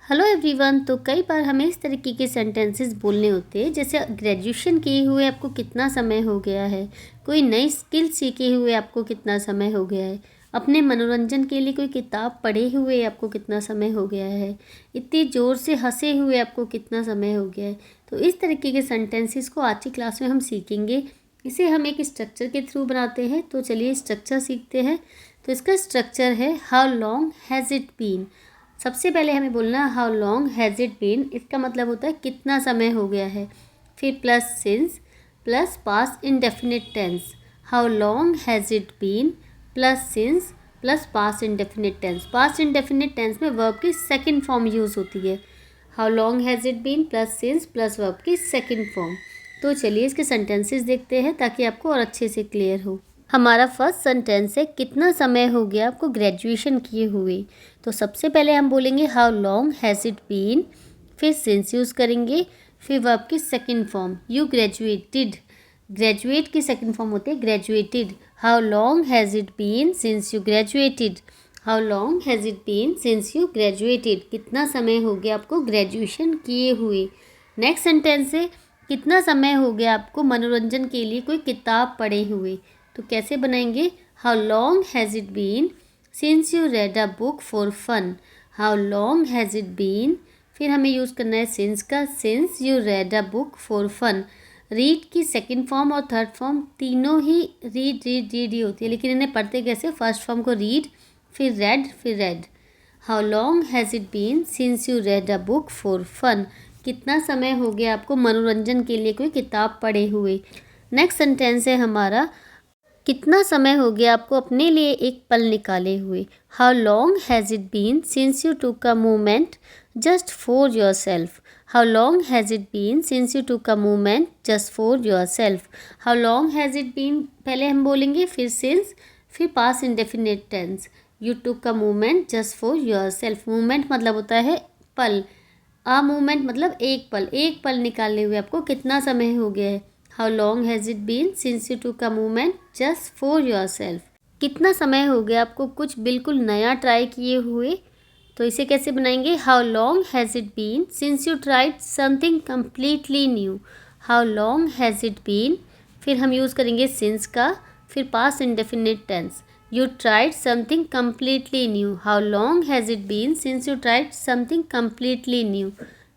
Hello everyone. तो कई बार हमें इस तरीके के सेंटेंसेस बोलने होते हैं, जैसे ग्रेजुएशन किए हुए आपको कितना समय हो गया है, कोई नई स्किल सीखे हुए आपको कितना समय हो गया है, अपने मनोरंजन के लिए कोई किताब पढ़े हुए आपको कितना समय हो गया है, इतनी ज़ोर से हंसे हुए आपको कितना समय हो गया है। तो इस तरीके के सेंटेंसेस को आज की क्लास में हम सीखेंगे। इसे हम एक स्ट्रक्चर के थ्रू बनाते हैं। तो चलिए स्ट्रक्चर सीखते हैं। तो इसका स्ट्रक्चर है how long has it been. सबसे पहले हमें बोलना है how long has it been. इसका मतलब होता है कितना समय हो गया है। फिर plus since plus past indefinite tense. How long has it been plus since plus past indefinite tense. Past indefinite tense में वर्ब की सेकंड फॉर्म यूज़ होती है। How long has it been plus since plus verb की second form. तो चलिए इसके sentences देखते हैं ताकि आपको और अच्छे से क्लियर हो। हमारा फर्स्ट सेंटेंस है कितना समय हो गया आपको ग्रेजुएशन किए हुए। तो सबसे पहले हम बोलेंगे how long has it been, फिर सिंस यूज़ करेंगे, फिर वर्ब की second form you graduated. Graduate की सेकंड फॉर्म होती है graduated. How long has it been since you graduated. How long has it been since you graduated. कितना समय हो गया आपको ग्रेजुएशन किए हुए। नेक्स्ट सेंटेंस है कितना समय हो गया आपको मनोरंजन के लिए कोई किताब पढ़े हुए। तो कैसे बनाएंगे, how long has it been since you read a book for fun. How long has it been, फिर हमें यूज़ करना है सिंस का, since you read a book for fun. Read की सेकंड फॉर्म और थर्ड फॉर्म तीनों ही read read read ही होती है, लेकिन इन्हें पढ़ते कैसे, फर्स्ट फॉर्म को रीड, फिर read. How long has it been since you read a book for fun. कितना समय हो गया आपको मनोरंजन के लिए कोई किताब पढ़े हुए। नेक्स्ट सेंटेंस है हमारा कितना समय हो गया आपको अपने लिए एक पल निकाले हुए। How long has it been since you took a moment just for yourself. How long has it been since you took a moment just for yourself. How long has it been पहले हम बोलेंगे, फिर since, फिर past indefinite tense you took a moment just for yourself. Moment मतलब होता है पल, a moment मतलब एक पल निकाले हुए आपको कितना समय हो गया है। How long has it been since you took a moment just for yourself. कितना समय हो गया आपको कुछ बिल्कुल नया ट्राई किए हुए। तो इसे कैसे बनाएंगे, how long has it been since you tried something completely new. How long has it been, फिर हम यूज़ करेंगे सिंस का, फिर past indefinite tense you tried something completely new. How long has it been since you tried something completely new.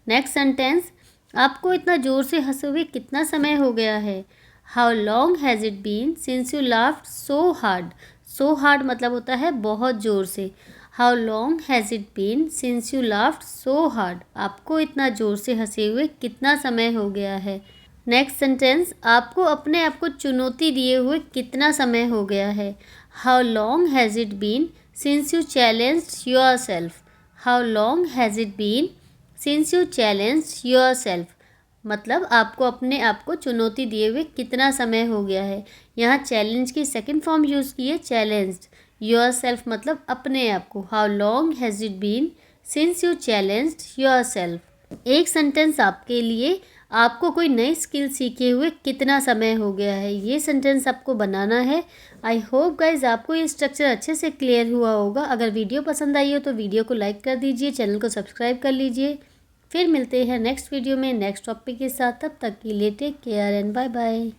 Next sentence, आपको इतना ज़ोर से हंसे हुए कितना समय हो गया है। How long has it been since you laughed so hard. So hard मतलब होता है बहुत ज़ोर से। How long has it been since you laughed so hard, आपको इतना ज़ोर से हंसे हुए कितना समय हो गया है। नेक्स्ट सेंटेंस, आपको अपने आप को चुनौती दिए हुए कितना समय हो गया है। How long has it been since you challenged yourself. How long has it been since you challenged yourself, मतलब आपको अपने आप को चुनौती दिए हुए कितना समय हो गया है। यहाँ चैलेंज की सेकंड फॉर्म यूज़ की है चैलेंज्ड। योर सेल्फ मतलब अपने आप को। How long has it been since you challenged yourself. एक सेंटेंस आपके लिए, आपको कोई नई स्किल सीखे हुए कितना समय हो गया है। ये सेंटेंस आपको बनाना है। आई होप गाइज आपको ये स्ट्रक्चर अच्छे से क्लियर हुआ होगा। अगर वीडियो पसंद आई हो तो वीडियो को लाइक कर दीजिए, चैनल को सब्सक्राइब कर लीजिए। फिर मिलते हैं नेक्स्ट वीडियो में नेक्स्ट टॉपिक के साथ। तब तक के लिए take care and bye bye.